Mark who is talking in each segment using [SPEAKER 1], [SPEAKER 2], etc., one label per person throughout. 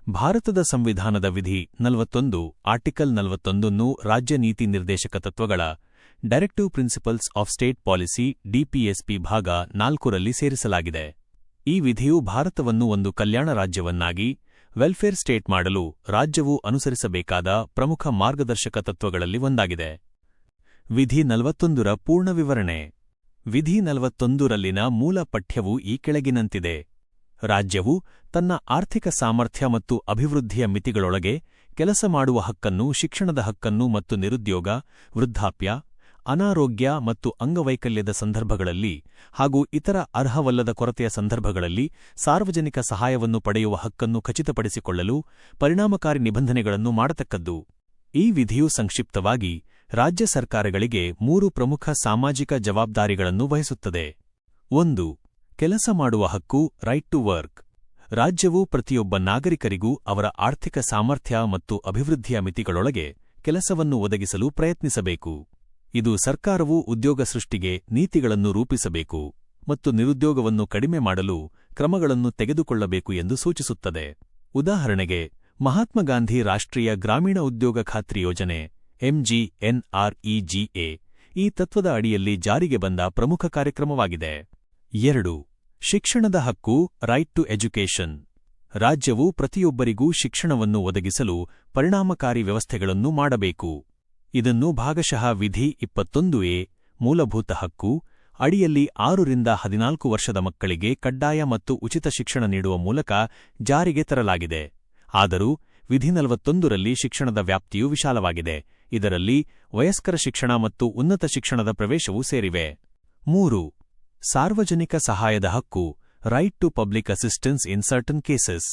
[SPEAKER 1] ಭಾರತದ ಸಂವಿಧಾನದ ವಿಧಿ 41 ಆರ್ಟಿಕಲ್ 41ನ್ನು ರಾಜ್ಯ ನೀತಿ ನಿರ್ದೇಶಕ ತತ್ವಗಳ directive principles of state policy ಡಿಪಿಎಸ್ಪಿ ಭಾಗ 4ರಲ್ಲಿ ಸೇರಿಸಲಾಗಿದೆ. ಈ ವಿಧಿಯು ಭಾರತವನ್ನು ಒಂದು ಕಲ್ಯಾಣ ರಾಜ್ಯವನ್ನಾಗಿ ವೆಲ್ಫೇರ್ ಸ್ಟೇಟ್ ಮಾಡಲು ರಾಜ್ಯವು ಅನುಸರಿಸಬೇಕಾದ ಪ್ರಮುಖ ಮಾರ್ಗದರ್ಶಕ ತತ್ವಗಳಲ್ಲಿ ಒಂದಾಗಿದೆ. ವಿಧಿ 41ರ ಪೂರ್ಣ ವಿವರಣೆ. ವಿಧಿ 41ರಲ್ಲಿನ ಮೂಲ ಪಠ್ಯವು ಈ ಕೆಳಗಿನಂತಿದೆ. ರಾಜ್ಯವು ತನ್ನ ಆರ್ಥಿಕ ಸಾಮರ್ಥ್ಯ ಮತ್ತು ಅಭಿವೃದ್ಧಿಯ ಮಿತಿಗಳೊಳಗೆ ಕೆಲಸ ಮಾಡುವ ಹಕ್ಕನ್ನು, ಶಿಕ್ಷಣದ ಹಕ್ಕನ್ನು ಮತ್ತು ನಿರುದ್ಯೋಗ, ವೃದ್ಧಾಪ್ಯ, ಅನಾರೋಗ್ಯ ಮತ್ತು ಅಂಗವೈಕಲ್ಯದ ಸಂದರ್ಭಗಳಲ್ಲಿ ಹಾಗೂ ಇತರ ಅರ್ಹವಲ್ಲದ ಕೊರತೆಯ ಸಂದರ್ಭಗಳಲ್ಲಿ ಸಾರ್ವಜನಿಕ ಸಹಾಯವನ್ನು ಪಡೆಯುವ ಹಕ್ಕನ್ನು ಖಚಿತಪಡಿಸಿಕೊಳ್ಳಲು ಪರಿಣಾಮಕಾರಿ ನಿಬಂಧನೆಗಳನ್ನು ಮಾಡತಕ್ಕದ್ದು. ಈ ವಿಧಿಯು ಸಂಕ್ಷಿಪ್ತವಾಗಿ ರಾಜ್ಯ ಸರ್ಕಾರಗಳಿಗೆ 3 ಪ್ರಮುಖ ಸಾಮಾಜಿಕ ಜವಾಬ್ದಾರಿಗಳನ್ನು ವಹಿಸುತ್ತದೆ. 1. ಕೆಲಸ ಮಾಡುವ ಹಕ್ಕು, ರೈಟ್ ಟು ವರ್ಕ್. ರಾಜ್ಯವು ಪ್ರತಿಯೊಬ್ಬ ನಾಗರಿಕರಿಗೂ ಅವರ ಆರ್ಥಿಕ ಸಾಮರ್ಥ್ಯ ಮತ್ತು ಅಭಿವೃದ್ಧಿಯ ಮಿತಿಗಳೊಳಗೆ ಕೆಲಸವನ್ನು ಒದಗಿಸಲು ಪ್ರಯತ್ನಿಸಬೇಕು. ಇದು ಸರ್ಕಾರವು ಉದ್ಯೋಗ ಸೃಷ್ಟಿಗೆ ನೀತಿಗಳನ್ನು ರೂಪಿಸಬೇಕು ಮತ್ತು ನಿರುದ್ಯೋಗವನ್ನು ಕಡಿಮೆ ಮಾಡಲು ಕ್ರಮಗಳನ್ನು ತೆಗೆದುಕೊಳ್ಳಬೇಕು ಎಂದು ಸೂಚಿಸುತ್ತದೆ. ಉದಾಹರಣೆಗೆ, ಮಹಾತ್ಮ ಗಾಂಧಿ ರಾಷ್ಟ್ರೀಯ ಗ್ರಾಮೀಣ ಉದ್ಯೋಗ ಖಾತ್ರಿ ಯೋಜನೆ MGNREGA ಈ ತತ್ವದ ಅಡಿಯಲ್ಲಿ ಜಾರಿಗೆ ಬಂದ ಪ್ರಮುಖ ಕಾರ್ಯಕ್ರಮವಾಗಿದೆ. 2. ಶಿಕ್ಷಣದ ಹಕ್ಕು, ರೈಟ್ ಟು ಎಜುಕೇಷನ್. ರಾಜ್ಯವು ಪ್ರತಿಯೊಬ್ಬರಿಗೂ ಶಿಕ್ಷಣವನ್ನು ಒದಗಿಸಲು ಪರಿಣಾಮಕಾರಿ ವ್ಯವಸ್ಥೆಗಳನ್ನು ಮಾಡಬೇಕು. ಇದನ್ನು ಭಾಗಶಃ ವಿಧಿ 21A ಮೂಲಭೂತ ಹಕ್ಕು ಅಡಿಯಲ್ಲಿ 6 ರಿಂದ 14 ವರ್ಷದ ಮಕ್ಕಳಿಗೆ ಕಡ್ಡಾಯ ಮತ್ತು ಉಚಿತ ಶಿಕ್ಷಣ ನೀಡುವ ಮೂಲಕ ಜಾರಿಗೆ ತರಲಾಗಿದೆ. ಆದರೂ ವಿಧಿ 41ರಲ್ಲಿ ಶಿಕ್ಷಣದ ವ್ಯಾಪ್ತಿಯು ವಿಶಾಲವಾಗಿದೆ. ಇದರಲ್ಲಿ ವಯಸ್ಕರ ಶಿಕ್ಷಣ ಮತ್ತು ಉನ್ನತ ಶಿಕ್ಷಣದ ಪ್ರವೇಶವೂ ಸೇರಿವೆ. 3. ಸಾರ್ವಜನಿಕ ಸಹಾಯದ ಹಕ್ಕು, right to public assistance in certain cases.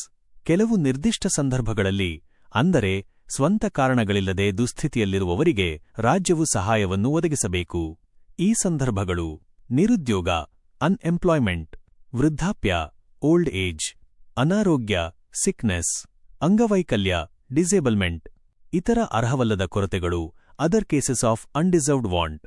[SPEAKER 1] ಕೆಲವು ನಿರ್ದಿಷ್ಟ ಸಂದರ್ಭಗಳಲ್ಲಿ, ಅಂದರೆ ಸ್ವಂತ ಕಾರಣಗಳಿಲ್ಲದೆ ದುಸ್ಥಿತಿಯಲ್ಲಿರುವವರಿಗೆ ರಾಜ್ಯವು ಸಹಾಯವನ್ನು ಒದಗಿಸಬೇಕು. ಈ ಸಂದರ್ಭಗಳು ನಿರುದ್ಯೋಗ, ಅನ್ಎಂಪ್ಲಾಯ್ಮೆಂಟ್, ವೃದ್ಧಾಪ್ಯ, ಓಲ್ಡ್ ಏಜ್, ಅನಾರೋಗ್ಯ, ಸಿಕ್ನೆಸ್, ಅಂಗವೈಕಲ್ಯ, ಡಿಸೇಬಲ್ಮೆಂಟ್, ಇತರ ಅರ್ಹವಲ್ಲದ ಕೊರತೆಗಳು, ಅದರ್ ಕೇಸಸ್ ಆಫ್ ಅನ್ಡಿಸರ್ವ್ಡ್ ವಾಂಟ್.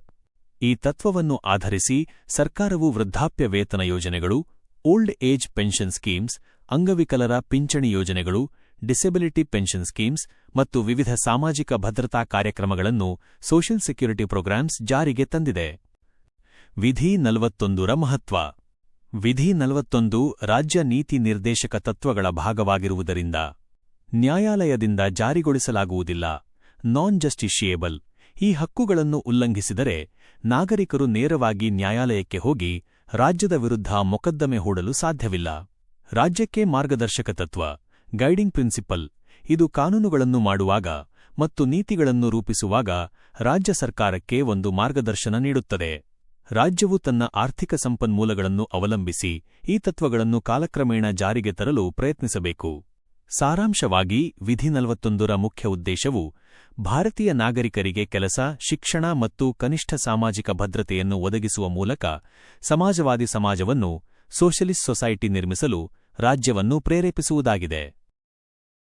[SPEAKER 1] ಈ ತತ್ವವನ್ನು ಆಧರಿಸಿ ಸರ್ಕಾರವು ವೃದ್ಧಾಪ್ಯ ವೇತನ ಯೋಜನೆಗಳು, ಓಲ್ಡ್ ಏಜ್ ಪೆನ್ಷನ್ ಸ್ಕೀಮ್ಸ್, ಅಂಗವಿಕಲರ ಪಿಂಚಣಿ ಯೋಜನೆಗಳು, ಡಿಸೆಬಿಲಿಟಿ ಪೆನ್ಷನ್ ಸ್ಕೀಮ್ಸ್ ಮತ್ತು ವಿವಿಧ ಸಾಮಾಜಿಕ ಭದ್ರತಾ ಕಾರ್ಯಕ್ರಮಗಳನ್ನು ಸೋಷಿಯಲ್ ಸೆಕ್ಯೂರಿಟಿ ಪ್ರೋಗ್ರಾಮ್ಸ್ ಜಾರಿಗೆ ತಂದಿದೆ. ವಿಧಿ 41ರ ಮಹತ್ವ. ವಿಧಿ 41 ರಾಜ್ಯ ನೀತಿ ನಿರ್ದೇಶಕ ತತ್ವಗಳ ಭಾಗವಾಗಿರುವುದರಿಂದ ನ್ಯಾಯಾಲಯದಿಂದ ಜಾರಿಗೊಳಿಸಲಾಗುವುದಿಲ್ಲ. ನಾನ್ ಜಸ್ಟಿಷಿಯೇಬಲ್. ಈ ಹಕ್ಕುಗಳನ್ನು ಉಲ್ಲಂಘಿಸಿದರೆ ನಾಗರಿಕರು ನೇರವಾಗಿ ನ್ಯಾಯಾಲಯಕ್ಕೆ ಹೋಗಿ ರಾಜ್ಯದ ವಿರುದ್ಧ ಮೊಕದ್ದಮೆ ಹೂಡಲು ಸಾಧ್ಯವಿಲ್ಲ. ರಾಜ್ಯಕ್ಕೆ ಮಾರ್ಗದರ್ಶಕ ತತ್ವ, ಗೈಡಿಂಗ್ ಪ್ರಿನ್ಸಿಪಲ್. ಇದು ಕಾನೂನುಗಳನ್ನು ಮಾಡುವಾಗ ಮತ್ತು ನೀತಿಗಳನ್ನು ರೂಪಿಸುವಾಗ ರಾಜ್ಯ ಸರ್ಕಾರಕ್ಕೆ ಒಂದು ಮಾರ್ಗದರ್ಶನ ನೀಡುತ್ತದೆ. ರಾಜ್ಯವು ತನ್ನ ಆರ್ಥಿಕ ಸಂಪನ್ಮೂಲಗಳನ್ನು ಅವಲಂಬಿಸಿ ಈ ತತ್ವಗಳನ್ನು ಕಾಲಕ್ರಮೇಣ ಜಾರಿಗೆ ತರಲು ಪ್ರಯತ್ನಿಸಬೇಕು. ಸಾರಾಂಶವಾಗಿ, ವಿಧಿ 41ರ ಮುಖ್ಯ ಉದ್ದೇಶವು ಭಾರತೀಯ ನಾಗರಿಕರಿಗೆ ಕೆಲಸ, ಶಿಕ್ಷಣ ಮತ್ತು ಕನಿಷ್ಠ ಸಾಮಾಜಿಕ ಭದ್ರತೆಯನ್ನು ಒದಗಿಸುವ ಮೂಲಕ ಸಮಾಜವಾದಿ ಸಮಾಜವನ್ನು, ಸೋಷಲಿಸ್ಟ್ ಸೊಸೈಟಿ ನಿರ್ಮಿಸಲು ರಾಜ್ಯವನ್ನು ಪ್ರೇರೇಪಿಸುವುದಾಗಿದೆ.